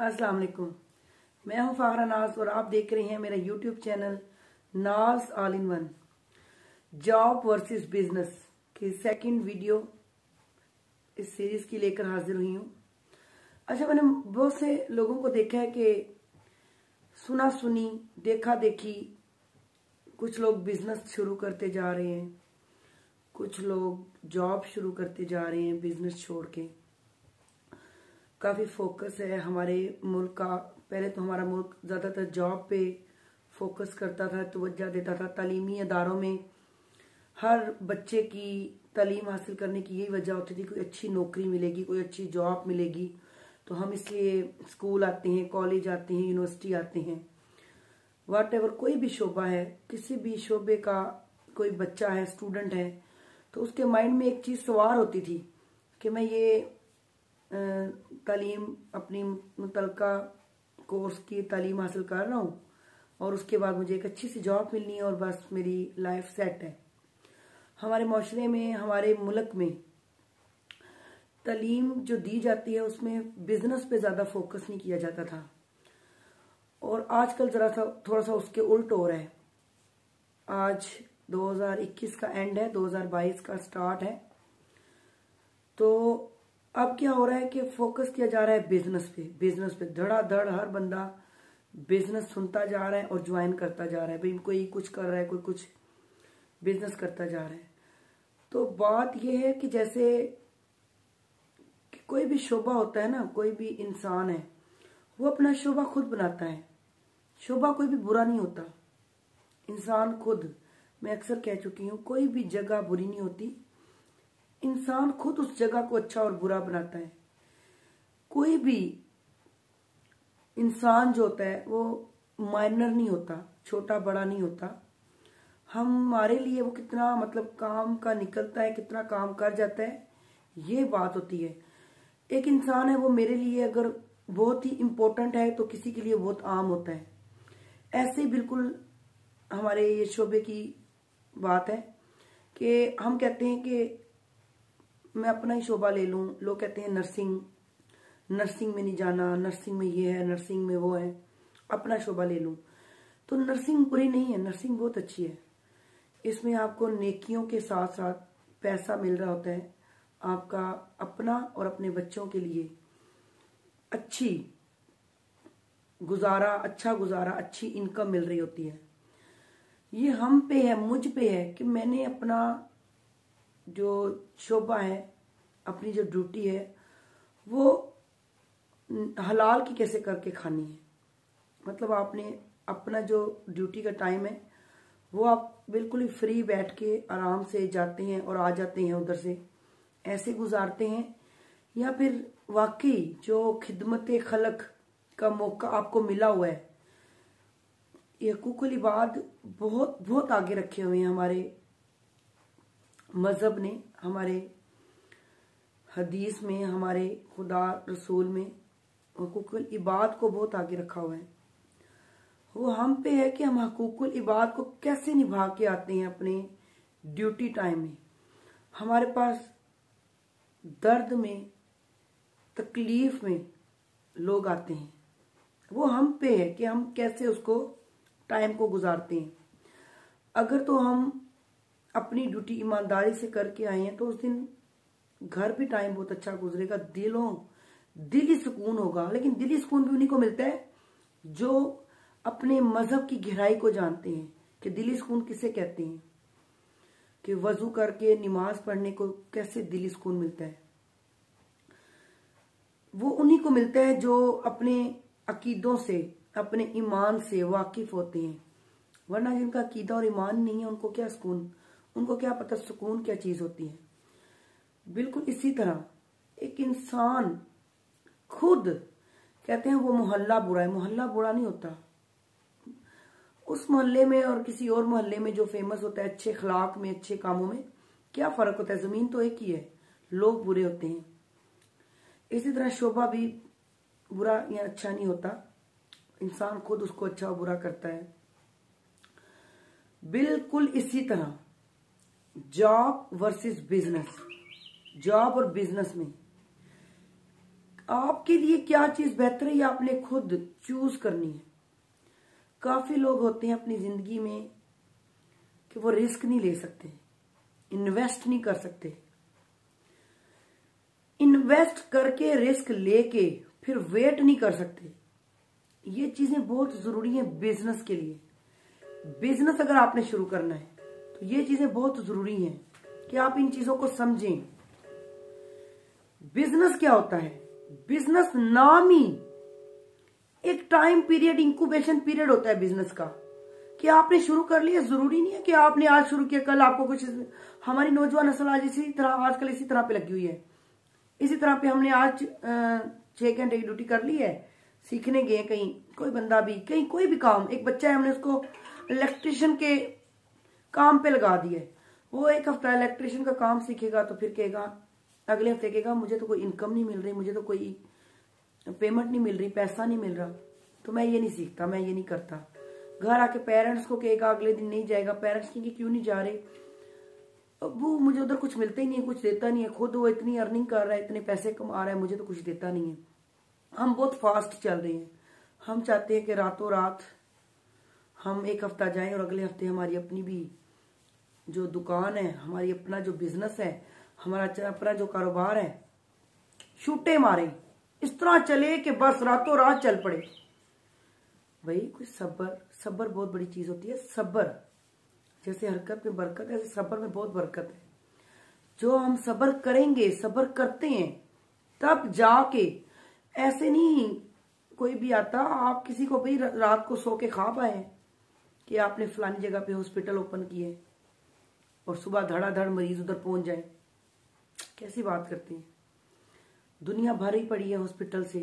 अस्सलाम वालेकुम। मैं हूं फाहरा नाज और आप देख रहे हैं मेरा यूट्यूब चैनल नाज all in one. Job versus business की सेकंड वीडियो इस सीरीज की लेकर हाजिर हुई हूं। अच्छा, मैंने बहुत से लोगों को देखा है कि सुना सुनी देखा देखी कुछ लोग बिजनेस शुरू करते जा रहे हैं, कुछ लोग जॉब शुरू करते जा रहे हैं बिजनेस छोड़ के। काफ़ी फोकस है हमारे मुल्क का। पहले तो हमारा मुल्क ज़्यादातर जॉब पे फोकस करता था, तवज्जो देता था। तालीमी अदारों में हर बच्चे की तालीम हासिल करने की यही वजह होती थी, कोई अच्छी नौकरी मिलेगी, कोई अच्छी जॉब मिलेगी, तो हम इसलिए स्कूल आते हैं, कॉलेज आते हैं, यूनिवर्सिटी आते हैं। वाट एवर कोई भी शोबा है, किसी भी शोबे का कोई बच्चा है, स्टूडेंट है, तो उसके माइंड में एक चीज़ सवार होती थी कि मैं ये तालीम अपनी मुतलका कोर्स की तालीम हासिल कर रहा हूँ और उसके बाद मुझे एक अच्छी सी जॉब मिलनी है और बस मेरी लाइफ सेट है। हमारे माशरे में, हमारे मुल्क में तालीम जो दी जाती है उसमें बिजनेस पे ज़्यादा फोकस नहीं किया जाता था और आजकल ज़रा सा थोड़ा सा उसके उल्ट हो रहा है। आज 2021 का एंड है, 2022 का स्टार्ट है, तो अब क्या हो रहा है कि फोकस किया जा रहा है बिजनेस पे धड़ाधड़ हर बंदा बिजनेस सुनता जा रहा है और ज्वाइन करता जा रहा है। भाई कोई कुछ कर रहा है, कोई कुछ बिजनेस करता जा रहा है। तो बात यह है कि जैसे कि कोई भी शोबा होता है ना, कोई भी इंसान है वो अपना शोबा खुद बनाता है। शोबा कोई भी बुरा नहीं होता, इंसान खुद, मैं अक्सर कह चुकी हूँ, कोई भी जगह बुरी नहीं होती, इंसान खुद उस जगह को अच्छा और बुरा बनाता है। कोई भी इंसान जो होता है वो माइनर नहीं होता, छोटा बड़ा नहीं होता। हमारे लिए वो कितना मतलब काम का निकलता है, कितना काम कर जाता है, ये बात होती है। एक इंसान है वो मेरे लिए अगर बहुत ही इम्पोर्टेंट है तो किसी के लिए बहुत आम होता है। ऐसे ही बिल्कुल हमारे ये शोबे की बात है कि हम कहते हैं कि मैं अपना ही शोबा ले लूं, लोग कहते हैं नर्सिंग में नहीं जाना, नर्सिंग में ये है, नर्सिंग में वो है, अपना शोबा ले लूं। तो नर्सिंग बुरी नहीं है, नर्सिंग बहुत अच्छी है। इसमें आपको नेकियों के साथ साथ पैसा मिल रहा होता है, आपका अपना और अपने बच्चों के लिए अच्छा गुजारा, अच्छी इनकम मिल रही होती है। ये हम पे है, मुझ पे है कि मैंने अपना जो शोबा है, अपनी जो ड्यूटी है, वो हलाल की कैसे करके खानी है। मतलब आपने अपना जो ड्यूटी का टाइम है वो आप बिल्कुल ही फ्री बैठ के आराम से जाते हैं और आ जाते हैं, उधर से ऐसे गुजारते हैं, या फिर वाकई जो खिदमत खलक का मौका आपको मिला हुआ है। ये हुकूकुल इबाद बहुत बहुत आगे रखे हुए हैं हमारे मजहब ने, हमारे हदीस में, हमारे खुदा रसूल में हुकूकुल इबाद को बहुत आगे रखा हुआ है। वो हम पे है कि हम हुकूकुल इबाद को कैसे निभा के आते हैं अपने ड्यूटी टाइम में। हमारे पास दर्द में, तकलीफ में लोग आते हैं, वो हम पे है कि हम कैसे उसको टाइम को गुजारते हैं। अगर तो हम अपनी ड्यूटी ईमानदारी से करके आए हैं तो उस दिन घर भी टाइम बहुत अच्छा गुजरेगा, दिली सुकून होगा। लेकिन दिली सुकून भी उन्हीं को मिलता है जो अपने मजहब की गहराई को जानते हैं कि दिली सुकून किसे कहते हैं, कि वजू करके नमाज पढ़ने को कैसे दिली सुकून मिलता है। वो उन्हीं को मिलता है जो अपने अकीदों से, अपने ईमान से वाकिफ होते हैं। वरना जिनका अकीदा और ईमान नहीं है उनको क्या सुकून, उनको क्या पता सुकून क्या चीज होती है। बिल्कुल इसी तरह एक इंसान खुद कहते हैं वो मोहल्ला बुरा है, मोहल्ला बुरा नहीं होता। उस मोहल्ले में और किसी और मोहल्ले में जो फेमस होता है अच्छे अखलाक में, अच्छे कामों में, क्या फर्क होता है? जमीन तो एक ही है, लोग बुरे होते हैं। इसी तरह शोभा भी बुरा या अच्छा नहीं होता, इंसान खुद उसको अच्छा और बुरा करता है। बिल्कुल इसी तरह जॉब वर्सेस बिजनेस, जॉब और बिजनेस में आपके लिए क्या चीज बेहतर है ये आपने खुद चूज करनी है। काफी लोग होते हैं अपनी जिंदगी में कि वो रिस्क नहीं ले सकते, इन्वेस्ट नहीं कर सकते। इन्वेस्ट करके रिस्क लेके फिर वेट नहीं कर सकते। ये चीजें बहुत जरूरी हैं बिजनेस के लिए। बिजनेस अगर आपने शुरू करना है तो ये चीजें बहुत जरूरी हैं कि आप इन चीजों को समझें। बिजनेस क्या होता है? बिजनेस नाम ही एक टाइम पीरियड, इंक्यूबेशन पीरियड होता है बिजनेस का, कि आपने शुरू कर लिया। जरूरी नहीं है कि आपने आज शुरू किया कल आपको कुछ। हमारी नौजवान नस्ल आज इसी तरह, आजकल इसी तरह पे लगी हुई है। इसी तरह पे हमने आज 6 घंटे की ड्यूटी कर ली है, सीखने गए कहीं, कोई बंदा भी कहीं, कोई भी काम, एक बच्चा है हमने उसको इलेक्ट्रिशियन के काम पे लगा दिया है। वो 1 हफ्ता इलेक्ट्रिशियन का काम सीखेगा तो फिर कहेगा, अगले हफ्ते कहेगा मुझे तो कोई इनकम नहीं मिल रही, मुझे तो कोई पेमेंट नहीं मिल रही, पैसा नहीं मिल रहा, तो मैं ये नहीं सीखता, मैं ये नहीं करता। घर आके पेरेंट्स को कहेगा, अगले दिन नहीं जाएगा। पेरेंट्स कहेंगे क्यों नहीं जा रहे? वो मुझे उधर कुछ मिलता ही नहीं है, कुछ देता नहीं है। खुद वो इतनी अर्निंग कर रहा है, इतने पैसे कमा रहा है, मुझे तो कुछ देता नहीं है। हम बहुत फास्ट चल रहे हैं। हम चाहते हैं कि रातों रात हम 1 हफ्ता जाएं और अगले हफ्ते हमारी अपनी भी जो दुकान है, हमारी अपना जो बिजनेस है, हमारा अपना जो कारोबार है, शूटे मारे, इस तरह चले कि बस रातों रात चल पड़े। भाई कोई सब्र बहुत बड़ी चीज होती है। सब्र जैसे हरकत में बरकत है, ऐसे सब्र में बहुत बरकत है। जो हम सब्र करेंगे, सब्र करते हैं, तब जाके, ऐसे नहीं कोई भी आता, आप किसी को भी रात को सो के खा पाए कि आपने फलानी जगह पे हॉस्पिटल ओपन किए और सुबह धड़ाधड़ मरीज उधर पहुंच जाए? कैसी बात करते हैं? दुनिया भर ही पड़ी है हॉस्पिटल से।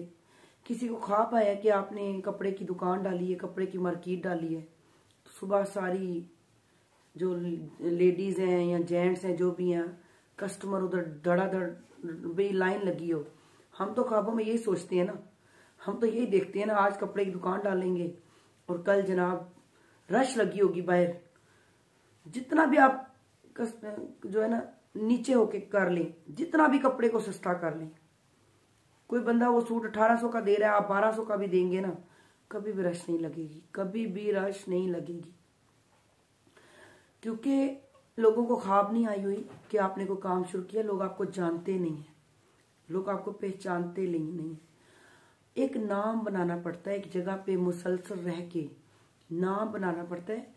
किसी को खा पाया कि आपने कपड़े की दुकान डाली है, कपड़े की मार्केट डाली है, तो सुबह सारी जो लेडीज हैं या जेंट्स हैं, जो भी हैं कस्टमर, उधर धड़ाधड़ बड़ी लाइन लगी हो। हम तो ख्वाबों में यही सोचते हैं ना, हम तो यही देखते हैं ना, आज कपड़े की दुकान डालेंगे और कल जनाब रश लगी होगी बाहर। जितना भी आप जो है ना नीचे होके कर लें, जितना भी कपड़े को सस्ता कर लें, कोई बंदा वो सूट 1800 का दे रहा है, आप 1200 का भी देंगे ना, कभी भी रश नहीं लगेगी, कभी भी रश नहीं लगेगी। क्योंकि लोगों को ख्वाब नहीं आई हुई कि आपने कोई काम शुरू किया। लोग आपको जानते नहीं है, लोग आपको पहचानते नहीं है। एक नाम बनाना पड़ता है, एक जगह पे मुसलसल रह के नाम बनाना पड़ता है,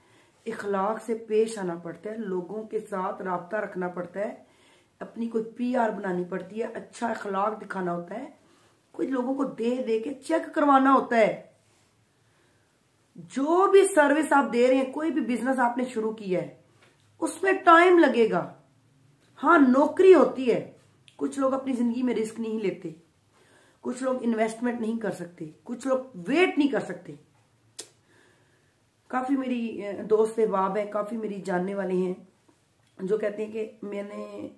इखलाक से पेश आना पड़ता है, लोगों के साथ राब्ता रखना पड़ता है, अपनी कोई PR बनानी पड़ती है, अच्छा इखलाक दिखाना होता है, कुछ लोगों को दे के चेक करवाना होता है। जो भी सर्विस आप दे रहे हैं, कोई भी बिजनेस आपने शुरू किया है, उसमें टाइम लगेगा। हाँ, नौकरी होती है। कुछ लोग अपनी जिंदगी में रिस्क नहीं लेते, कुछ लोग इन्वेस्टमेंट नहीं कर सकते, कुछ लोग वेट नहीं कर सकते। काफी मेरी दोस्त अहबाब है, काफी मेरी जानने वाले हैं जो कहते हैं कि मैंने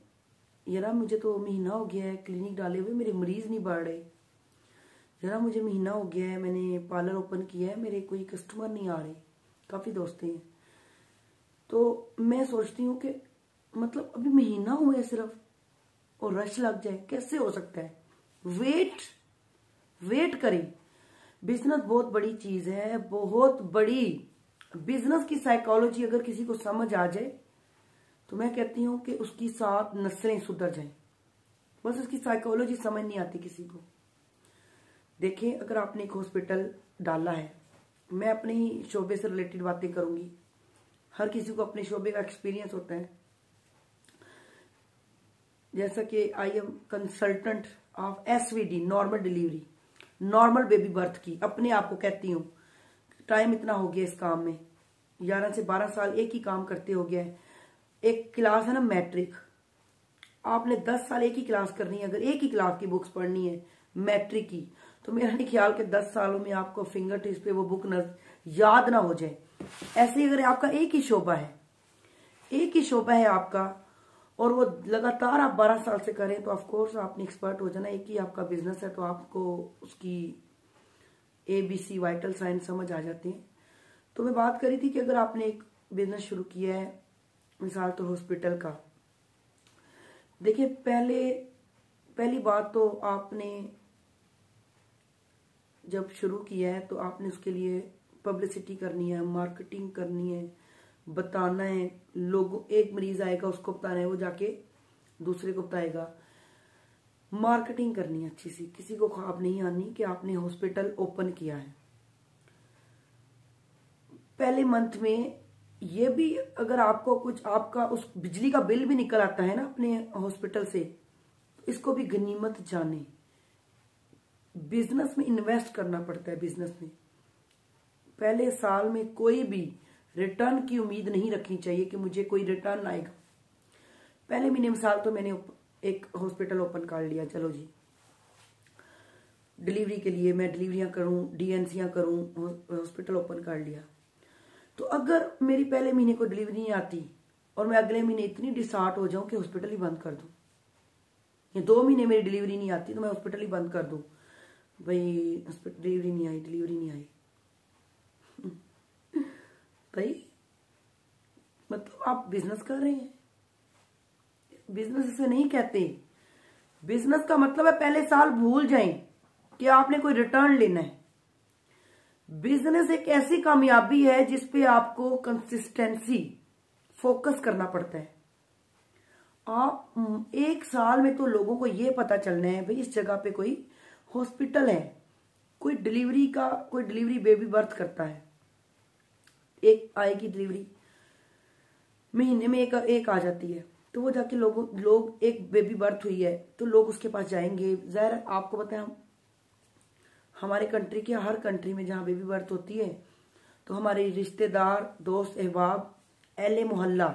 यार मुझे तो महीना हो गया है क्लिनिक डाले हुए, मेरे मरीज नहीं बढ़ रहे। यार मुझे महीना हो गया है मैंने पार्लर ओपन किया है, मेरे कोई कस्टमर नहीं आ रहे। काफी दोस्तें हैं। तो मैं सोचती हूँ कि मतलब अभी महीना हुआ है सिर्फ और रश लग जाए, कैसे हो सकता है? वेट करें। बिजनेस बहुत बड़ी चीज है, बहुत बड़ी। बिजनेस की साइकोलॉजी अगर किसी को समझ आ जाए तो मैं कहती हूँ कि उसकी 7 नस्लें सुधर जाएं। बस उसकी साइकोलॉजी समझ नहीं आती किसी को। देखें, अगर आपने एक हॉस्पिटल डाला है, मैं अपने ही शोबे से रिलेटेड बातें करूंगी, हर किसी को अपने शोबे का एक्सपीरियंस होता है। जैसा कि I am consultant of SVD, normal delivery, normal baby birth की, अपने आप को कहती हूँ। टाइम इतना हो गया इस काम में, 11 से 12 साल एक ही काम करते हो गया है। एक क्लास है ना मैट्रिक, आपने 10 साल एक ही क्लास करनी है। अगर एक ही क्लास की बुक्स पढ़नी है मैट्रिक की, तो मेरा नहीं ख्याल कि 10 सालों में आपको फिंगर टिप्स पे वो बुक याद ना हो जाए। ऐसे ही अगर आपका एक ही शोबा है आपका, और वो लगातार आप 12 साल से करें, तो ऑफकोर्स आपने एक्सपर्ट हो जाना। एक ही आपका बिजनेस है तो आपको उसकी ABC वाइटल साइन समझ आ जाते हैं। तो मैं बात करी थी कि अगर आपने एक बिजनेस शुरू किया है, मिसाल तो हॉस्पिटल का, देखिए पहली बात तो आपने जब शुरू किया है तो आपने उसके लिए पब्लिसिटी करनी है, मार्केटिंग करनी है, बताना है लोगों। एक मरीज आएगा उसको बताना है, वो जाके दूसरे को बताएगा। मार्केटिंग करनी है अच्छी सी। किसी को ख्वाब नहीं आनी कि आपने हॉस्पिटल ओपन किया है। पहले मंथ में ये भी अगर आपको कुछ आपका उस बिजली का बिल भी निकल आता है ना अपने हॉस्पिटल से, इसको भी गनीमत जाने। बिजनेस में इन्वेस्ट करना पड़ता है। बिजनेस में पहले साल में कोई भी रिटर्न की उम्मीद नहीं रखनी चाहिए कि मुझे कोई रिटर्न आएगा। पहले महीने में साल तो मैंने एक हॉस्पिटल ओपन कर लिया, चलो जी डिलीवरी के लिए मैं डिलीवरियां करूं, डीएनसीयां करूं, हॉस्पिटल ओपन कर लिया। तो अगर मेरी पहले महीने को डिलीवरी नहीं आती और मैं अगले महीने इतनी डिसहार्ट हो जाऊं कि हॉस्पिटल ही बंद कर दूं, या 2 महीने मेरी डिलीवरी नहीं आती तो मैं हॉस्पिटल ही बंद कर दूं, भाई हॉस्पिटल डिलीवरी नहीं आई भाई मतलब आप बिजनेस कर रहे हैं। बिजनेस इसे नहीं कहते। बिजनेस का मतलब है पहले साल भूल जाएं कि आपने कोई रिटर्न लेना है। बिजनेस एक ऐसी कामयाबी है जिसपे आपको कंसिस्टेंसी फोकस करना पड़ता है। आप एक साल में तो लोगों को यह पता चलना है भाई इस जगह पे कोई हॉस्पिटल है, कोई डिलीवरी बेबी बर्थ करता है। एक आएगी डिलीवरी, महीने में एक आ जाती है, तो वो जाके लोग एक बेबी बर्थ हुई है तो लोग उसके पास जाएंगे। ज़ाहिर आपको पता है हमारे कंट्री के हर कंट्री में जहाँ बेबी बर्थ होती है तो हमारे रिश्तेदार, दोस्त, अहबाब, अहले मोहल्ला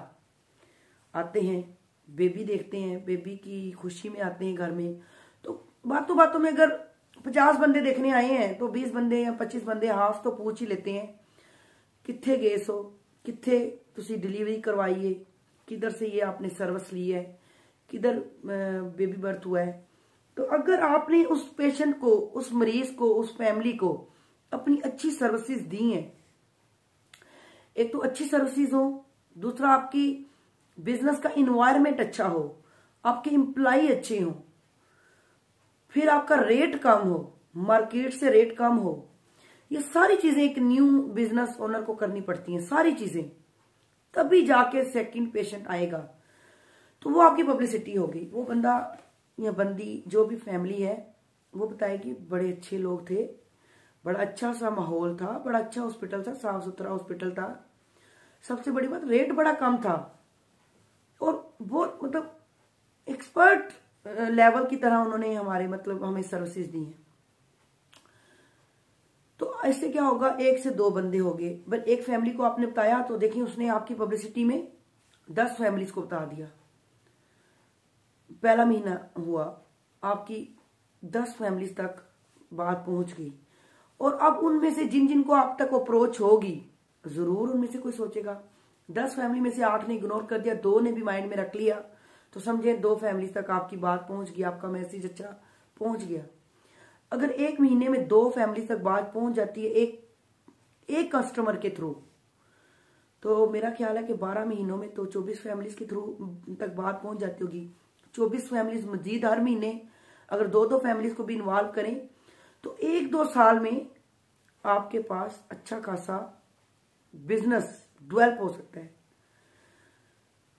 आते हैं, बेबी देखते हैं, बेबी की खुशी में आते हैं घर में। तो बातों में अगर 50 बंदे देखने आए हैं तो 20 बंदे या 25 बंदे हाफ तो पूछ ही लेते हैं कित्थे गए सो, कित्थे तुसी डिलीवरी करवाई है, किधर से ये आपने सर्विस ली है, किधर बेबी बर्थ हुआ है। तो अगर आपने उस पेशेंट को, उस मरीज को, उस फैमिली को अपनी अच्छी सर्विसेज दी हैं, एक तो अच्छी सर्विसेज हो, दूसरा आपकी बिजनेस का इन्वायरमेंट अच्छा हो, आपके एम्प्लॉय अच्छे हो, फिर आपका रेट कम हो, मार्केट से रेट कम हो, ये सारी चीजें एक न्यू बिजनेस ओनर को करनी पड़ती हैं, सारी चीजें, तभी जाके सेकंड पेशेंट आएगा। तो वो आपकी पब्लिसिटी होगी। वो बंदा या बंदी जो भी फैमिली है वो बताएगी बड़े अच्छे लोग थे, बड़ा अच्छा सा माहौल था, बड़ा अच्छा हॉस्पिटल था, साफ सुथरा हॉस्पिटल था, सबसे बड़ी बात रेट बड़ा कम था और बहुत मतलब एक्सपर्ट लेवल की तरह उन्होंने हमें सर्विसेज दी हैं। तो ऐसे क्या होगा, 1 से 2 बंदे हो गए, बट एक फैमिली को आपने बताया तो देखिए उसने आपकी पब्लिसिटी में 10 फैमिलीज को बता दिया। पहला महीना हुआ, आपकी 10 फैमिलीज तक बात पहुंच गई और अब उनमें से जिन को आप तक अप्रोच होगी जरूर उनमें से कोई सोचेगा। 10 फैमिली में से 8 ने इग्नोर कर दिया, 2 ने भी माइंड में रख लिया, तो समझे 2 फैमिलीज तक आपकी बात पहुंच गई, आपका मैसेज अच्छा पहुंच गया। अगर 1 महीने में 2 फैमिली तक बात पहुंच जाती है एक कस्टमर के थ्रू, तो मेरा ख्याल है कि 12 महीनों में तो 24 फैमिलीज के थ्रू तक बात पहुंच जाती होगी। 24 फैमिलीज मजीद हर महीने अगर 2 फैमिलीज को भी इन्वॉल्व करें तो 1-2 साल में आपके पास अच्छा खासा बिजनेस डेवलप हो सकता है।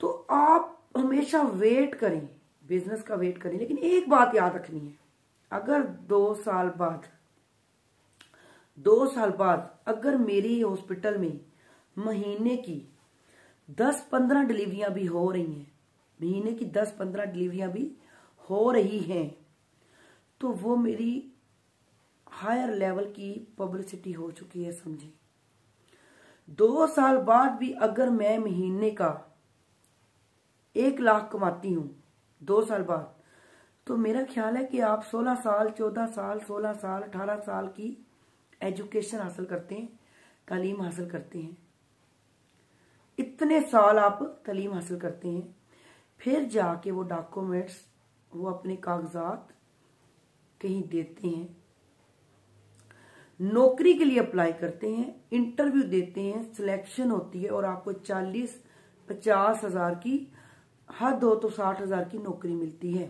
तो आप हमेशा वेट करें, बिजनेस का वेट करें, लेकिन एक बात याद रखनी है, अगर 2 साल बाद अगर मेरी हॉस्पिटल में महीने की 10-15 डिलीवरियां भी हो रही हैं, महीने की 10-15 डिलीवरियां भी हो रही हैं, तो वो मेरी हायर लेवल की पब्लिसिटी हो चुकी है, समझे। 2 साल बाद भी अगर मैं महीने का 1 लाख कमाती हूं 2 साल बाद, तो मेरा ख्याल है कि आप 16 साल, 14 साल, 16 साल, 18 साल की एजुकेशन हासिल करते हैं, तालीम हासिल करते हैं। इतने साल आप तालीम हासिल करते हैं, फिर जाके वो डॉक्यूमेंट्स, वो अपने कागजात कहीं देते हैं, नौकरी के लिए अप्लाई करते हैं, इंटरव्यू देते हैं, सिलेक्शन होती है और आपको 40-50 हजार की, हद हो तो 60 हजार की नौकरी मिलती है,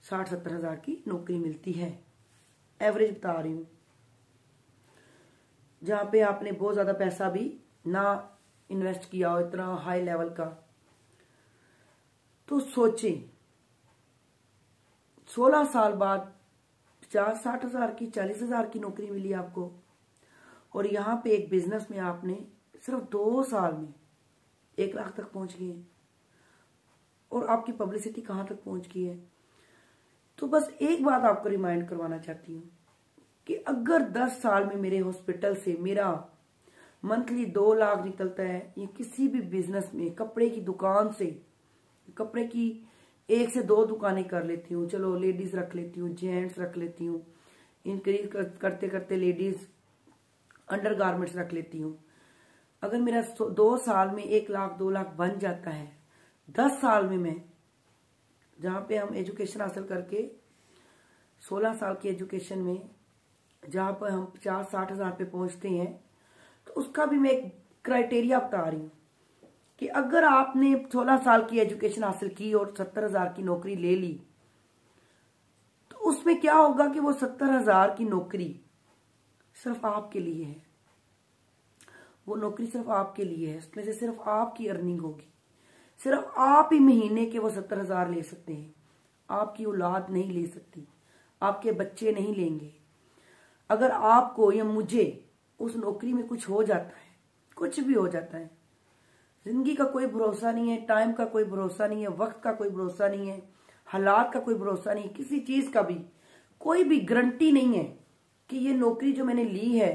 60-70 हजार की नौकरी मिलती है, एवरेज बता रही हूं। जहाँ पे आपने बहुत ज़्यादा पैसा भी ना इन्वेस्ट किया हो, इतना हाई लेवल का। तो सोचें 16 साल बाद 50-60 हजार की, 40 हजार की नौकरी मिली आपको, और यहाँ पे एक बिजनेस में आपने सिर्फ 2 साल में 1 लाख तक पहुंच गए, और आपकी पब्लिसिटी कहाँ तक पहुंच गई है। तो बस एक बात आपको रिमाइंड करवाना चाहती हूँ कि अगर 10 साल में मेरे हॉस्पिटल से मेरा मंथली 2 लाख निकलता है, या किसी भी बिजनेस में, कपड़े की दुकान से, कपड़े की 1 से 2 दुकानें कर लेती हूँ, चलो लेडीज रख लेती हूँ, जेंट्स रख लेती हूँ, इंक्रीज करते करते लेडीज अंडर गारमेंट्स रख लेती हूँ। अगर मेरा 2 साल में 1 लाख 2 लाख बन जाता है, 10 साल में मैं, जहाँ पे हम एजुकेशन हासिल करके 16 साल की एजुकेशन में जहाँ पर हम 50-60 हजार पे पहुंचते हैं, तो उसका भी मैं एक क्राइटेरिया बता रही हूँ कि अगर आपने 16 साल की एजुकेशन हासिल की और 70 हजार की नौकरी ले ली, तो उसमें क्या होगा कि वो 70 हजार की नौकरी सिर्फ आपके लिए है। वो नौकरी सिर्फ आपके लिए है, उसमें से सिर्फ आपकी अर्निंग होगी, सिर्फ आप ही महीने के वो 70 हजार ले सकते हैं। आपकी औलाद नहीं ले सकती, आपके बच्चे नहीं लेंगे। अगर आपको या मुझे उस नौकरी में कुछ हो जाता है, कुछ भी हो जाता है, जिंदगी का कोई भरोसा नहीं है, टाइम का कोई भरोसा नहीं है, वक्त का कोई भरोसा नहीं है, हालात का कोई भरोसा नहीं, किसी चीज का भी कोई भी गारंटी नहीं है कि ये नौकरी जो मैंने ली है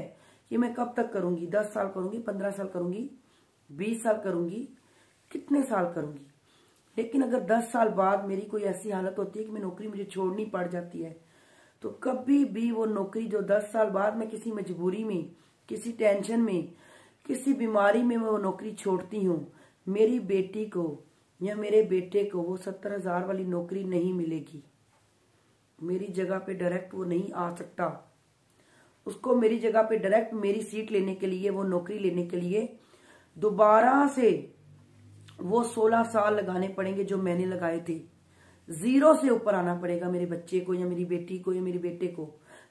ये मैं कब तक करूंगी। 10 साल करूंगी, 15 साल करूंगी, 20 साल करूंगी, कितने साल करूंगी। लेकिन अगर 10 साल बाद मेरी कोई ऐसी हालत होती है कि मैं नौकरी मुझे छोड़नी पड़ जाती है, तो कभी भी वो नौकरी जो 10 साल बाद मैं किसी मजबूरी में, किसी टेंशन में, किसी बीमारी में मैं वो नौकरी छोड़ती हूँ, मेरी बेटी को या मेरे बेटे को वो 70 हजार वाली नौकरी नहीं मिलेगी। मेरी जगह पे डायरेक्ट वो नहीं आ सकता। उसको मेरी जगह पे डायरेक्ट मेरी सीट लेने के लिए, वो नौकरी लेने के लिए दोबारा से वो 16 साल लगाने पड़ेंगे जो मैंने लगाए थे। 0 से ऊपर आना पड़ेगा मेरे बच्चे को या मेरी बेटी को या मेरे बेटे को,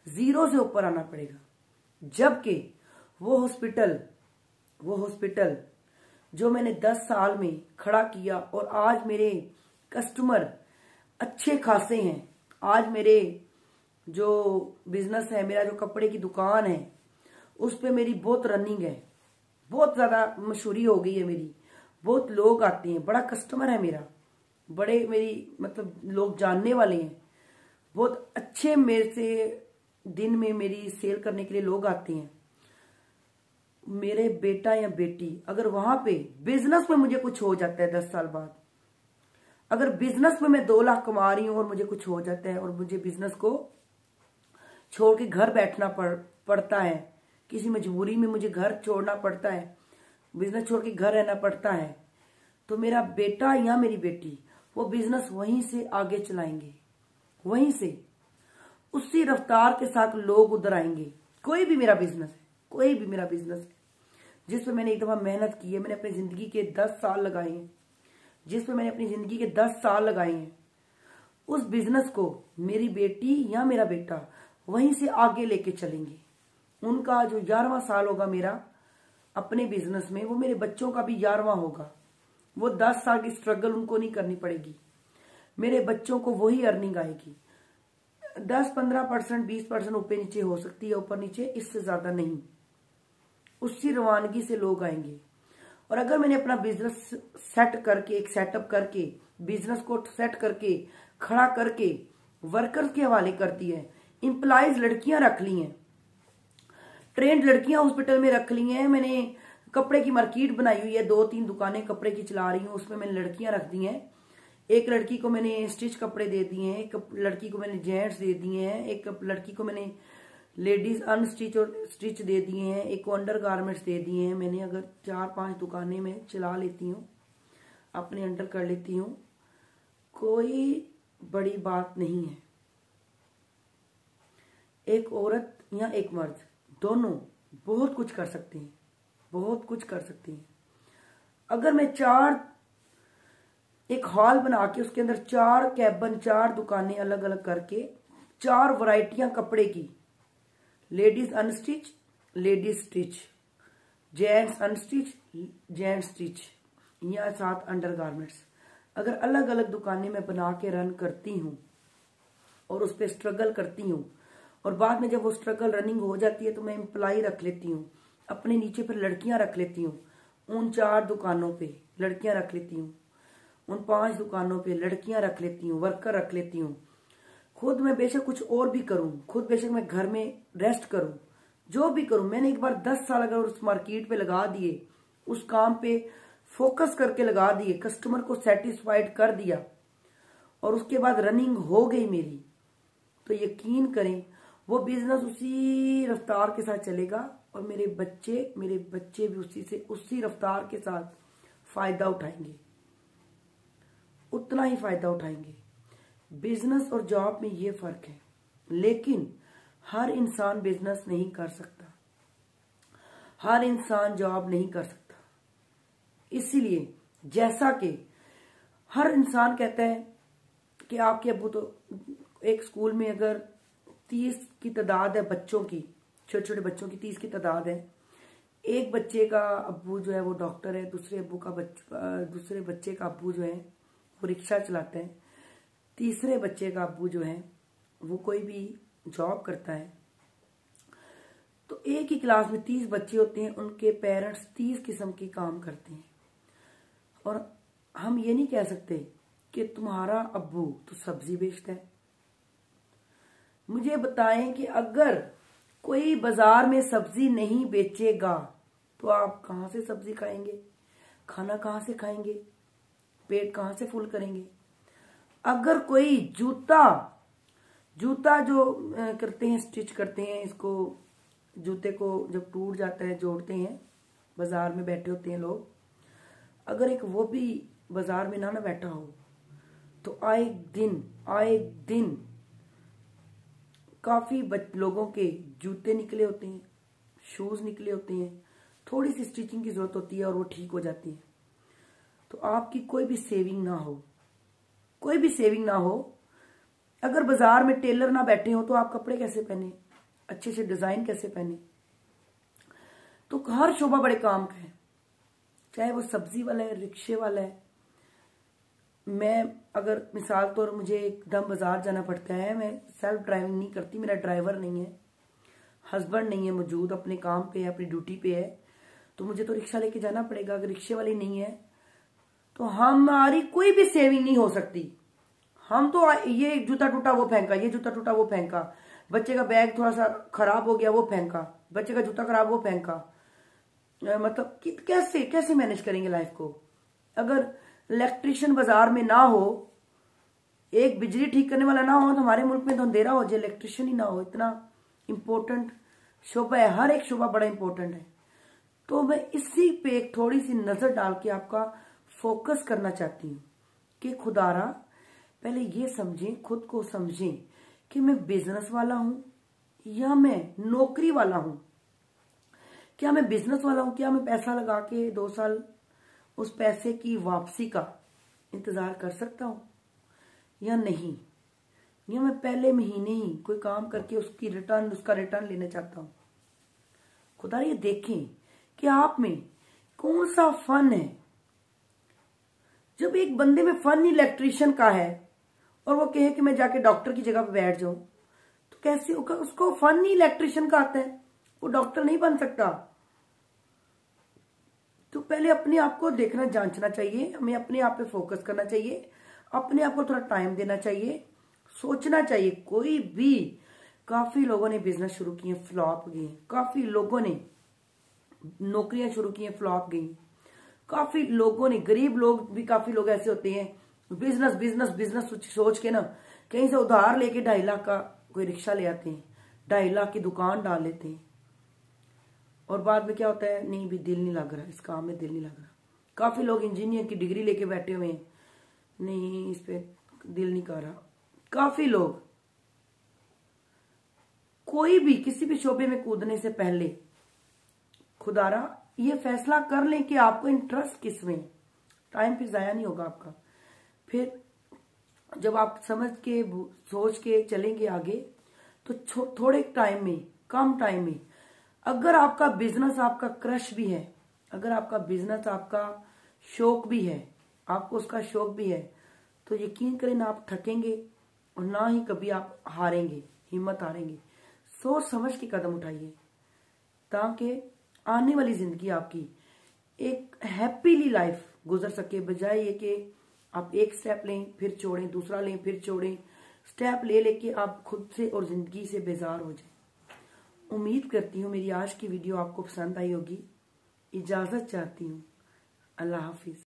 0 से ऊपर आना पड़ेगा। जबकि वो हॉस्पिटल जो मैंने 10 साल में खड़ा किया, और आज मेरे कस्टमर अच्छे खासे हैं। आज मेरे जो बिजनेस है, मेरा जो कपड़े की दुकान है, उस पे मेरी बहुत रनिंग है, बहुत ज्यादा मशहूरी हो गई है मेरी, बहुत लोग आते हैं, बड़ा कस्टमर है मेरा, बड़े मेरी मतलब लोग जानने वाले हैं, बहुत अच्छे मेरे से दिन में मेरी सेल करने के लिए लोग आते हैं। मेरे बेटा या बेटी अगर वहां पे बिजनेस में मुझे कुछ हो जाता है 10 साल बाद, अगर बिजनेस में मैं 2 लाख कमा रही हूं और मुझे कुछ हो जाता है और मुझे बिजनेस को छोड़ के घर बैठना पड़ता है, किसी मजबूरी में मुझे घर छोड़ना पड़ता है, बिजनेस छोड़ के घर रहना पड़ता है, तो मेरा बेटा या मेरी बेटी वो बिजनेस वहीं से आगे चलाएंगे, वहीं से उसी रफ्तार के साथ लोग उधर आएंगे। कोई भी मेरा बिजनेस है, कोई भी मेरा बिजनेस है जिस पे मैंने एक दफा मेहनत की है, मैंने अपनी जिंदगी के 10 साल लगाए हैं, जिस पे मैंने अपनी जिंदगी के 10 साल लगाए हैं, उस बिजनेस को मेरी बेटी या मेरा बेटा वहीं से आगे लेके चलेंगे। उनका जो 11वां साल होगा मेरा अपने बिजनेस में, वो मेरे बच्चों का भी 11वां होगा। वो 10 साल की स्ट्रगल उनको नहीं करनी पड़ेगी, मेरे बच्चों को वही अर्निंग आएगी। 10-15%, 20% ऊपर नीचे हो सकती है, ऊपर नीचे, इससे ज्यादा नहीं। उसी रवानगी से लोग आएंगे। और अगर मैंने अपना बिजनेस सेट करके, एक सेटअप करके, बिजनेस को सेट करके, खड़ा करके वर्कर्स के हवाले कर दिया है, एम्प्लॉइज लड़कियां रख ली हैं, ट्रेंड लड़कियां हॉस्पिटल में रख ली हैं, मैंने कपड़े की मार्केट बनाई हुई है, 2-3 दुकानें कपड़े की चला रही हूँ, उसमें मैंने लड़कियां रख दी हैं। एक लड़की को मैंने स्टिच कपड़े दे दिए हैं, एक लड़की को मैंने जेंट्स दे दिए हैं, एक लड़की को मैंने लेडीज अनस्टिच और स्टिच दे दिए हैं, एक को अंडर गारमेंट्स दे दिए हैं। मैंने अगर 4-5 दुकानें में चला लेती हूँ, अपने अंडर कर लेती हूँ, कोई बड़ी बात नहीं है। एक औरत या एक मर्द दोनों बहुत कुछ कर सकते हैं, बहुत कुछ कर सकते हैं। अगर मैं एक हॉल बना के उसके अंदर 4 कैबिन, 4 दुकानें अलग अलग करके 4 वैरायटियां कपड़े की, ladies unstitch, ladies stitch, gents unstitch, gents stitch या 7 अंडर गारमेंट्स। अगर अलग अलग दुकानें मैं बना के रन करती हूँ और उस पर स्ट्रगल करती हूँ, और बाद में जब वो स्ट्रगल रनिंग हो जाती है तो मैं एम्प्लॉय रख लेती हूँ, अपने नीचे पर लड़कियां रख लेती हूँ, उन 4 दुकानों पे लड़कियां रख लेती हूँ, उन 5 दुकानों पे लड़कियां रख लेती हूँ, वर्कर रख लेती हूँ। खुद मैं बेशक कुछ और भी करूँ, खुद बेशक मैं घर में रेस्ट करूँ, जो भी करूँ, मैंने एक बार 10 साल अगर उस मार्केट पे लगा दिए, उस काम पे फोकस करके लगा दिए, कस्टमर को सेटिस्फाइड कर दिया और उसके बाद रनिंग हो गई मेरी, तो यकीन करें वो बिजनेस उसी रफ्तार के साथ चलेगा और मेरे बच्चे भी उसी रफ्तार के साथ फायदा उठाएंगे, उतना ही फायदा उठाएंगे। बिजनेस और जॉब में ये फर्क है, लेकिन हर इंसान बिजनेस नहीं कर सकता, हर इंसान जॉब नहीं कर सकता। इसीलिए जैसा कि हर इंसान कहता है कि आपके अब्बू तो, एक स्कूल में अगर 30 की तादाद है बच्चों की, छोटे छोटे बच्चों की 30 की तादाद है, एक बच्चे का अब्बू जो है वो डॉक्टर है, दूसरे बच्चे का अब्बू जो है वो रिक्शा चलाते हैं, तीसरे बच्चे का अब्बू जो है वो कोई भी जॉब करता है। तो एक ही क्लास में 30 बच्चे होते हैं, उनके पेरेंट्स 30 किस्म के काम करते हैं, और हम ये नहीं कह सकते कि तुम्हारा अब्बू तो सब्जी बेचता है। मुझे बताएं कि अगर कोई बाजार में सब्जी नहीं बेचेगा तो आप कहां से सब्जी खाएंगे, खाना कहां से खाएंगे, पेट कहां से फुल करेंगे। अगर कोई जूता जो करते हैं, स्टिच करते हैं, इसको जूते को जब टूट जाता है जोड़ते हैं, बाजार में बैठे होते हैं लोग, अगर एक वो भी बाजार में ना बैठा हो तो आए दिन काफी लोगों के जूते निकले होते हैं, शूज निकले होते हैं, थोड़ी सी स्टिचिंग की जरूरत होती है और वो ठीक हो जाती है। तो आपकी कोई भी सेविंग ना हो, अगर बाजार में टेलर ना बैठे हो तो आप कपड़े कैसे पहने, अच्छे से डिजाइन कैसे पहने। तो हर शोबा बड़े काम का है, चाहे वो सब्जी वाला है, रिक्शे वाला है। मैं अगर मिसाल तौर मुझे एकदम बाजार जाना पड़ता है, मैं सेल्फ ड्राइविंग नहीं करती, मेरा ड्राइवर नहीं है, हस्बैंड नहीं है मौजूद, अपने काम पे है, अपनी ड्यूटी पे है, तो मुझे तो रिक्शा लेके जाना पड़ेगा। अगर रिक्शे वाली नहीं है तो हमारी कोई भी सेविंग नहीं हो सकती। हम तो ये जूता टूटा वो फेंका, ये जूता टूटा वो फेंका, बच्चे का बैग थोड़ा सा खराब हो गया वो फेंका, बच्चे का जूता खराब वो फेंका, मतलब कि कैसे मैनेज करेंगे लाइफ को। अगर इलेक्ट्रिशियन बाजार में ना हो, एक बिजली ठीक करने वाला ना हो, तो हमारे मुल्क में तो अंधेरा हो जाए, इलेक्ट्रिशियन ही ना हो। इतना इंपॉर्टेंट शोबा है, हर एक शोबा बड़ा इंपॉर्टेंट है। तो मैं इसी पे एक थोड़ी सी नजर डाल के आपका फोकस करना चाहती हूँ कि खुदारा पहले ये समझें, खुद को समझें कि मैं बिजनेस वाला हूं या मैं नौकरी वाला हूं। क्या मैं बिजनेस वाला हूं, क्या मैं पैसा लगा के 2 साल उस पैसे की वापसी का इंतजार कर सकता हूं या नहीं, या मैं पहले महीने ही कोई काम करके उसका रिटर्न लेना चाहता हूं। खुदा ये देखें कि आप में कौन सा फन है। जब एक बंदे में फन इलेक्ट्रिशियन का है और वो कहे कि मैं जाके डॉक्टर की जगह पे बैठ जाऊं, तो कैसे उसको फन ही इलेक्ट्रिशियन का आता है, वो डॉक्टर नहीं बन सकता। तो पहले अपने आप को देखना, जांचना चाहिए, हमें अपने आप पे फोकस करना चाहिए, अपने आप को थोड़ा टाइम देना चाहिए, सोचना चाहिए। कोई भी, काफी लोगों ने बिजनेस शुरू किए, फ्लॉप गए, काफी लोगों ने नौकरियां शुरू की, फ्लॉप गई, काफी लोगों ने, गरीब लोग भी काफी लोग ऐसे होते हैं, बिजनेस सोच के ना कहीं से उधार लेके 2.5 लाख का कोई रिक्शा ले आते हैं, 2.5 लाख की दुकान डाल लेते हैं, और बाद में क्या होता है, नहीं भी दिल नहीं लग रहा, इस काम में दिल नहीं लग रहा। काफी लोग इंजीनियर की डिग्री लेके बैठे हुए हैं, नहीं इस पे दिल नहीं कर रहा। काफी लोग, कोई भी किसी भी शोबे में कूदने से पहले खुदारा ये फैसला कर लें कि आपको इंटरेस्ट किस में, टाइम फिर जाया नहीं होगा आपका। फिर जब आप समझ के सोच के चलेंगे आगे, तो थोड़े टाइम में, कम टाइम में अगर आपका बिजनेस आपका क्रश भी है, अगर आपका बिजनेस आपका शौक भी है, आपको उसका शौक भी है, तो यकीन करें ना आप थकेंगे और ना ही कभी आप हारेंगे, हिम्मत हारेंगे। सोच समझ के कदम उठाइए ताकि आने वाली जिंदगी आपकी एक हैप्पीली लाइफ गुजर सके, बजाय ये कि आप एक स्टेप लें फिर छोड़ें, दूसरा लें फिर छोड़ें, स्टेप ले लेके आप खुद से और जिंदगी से बेजार हो जाए। उम्मीद करती हूँ मेरी आज की वीडियो आपको पसंद आई होगी। इजाजत चाहती हूँ। अल्लाह हाफिज।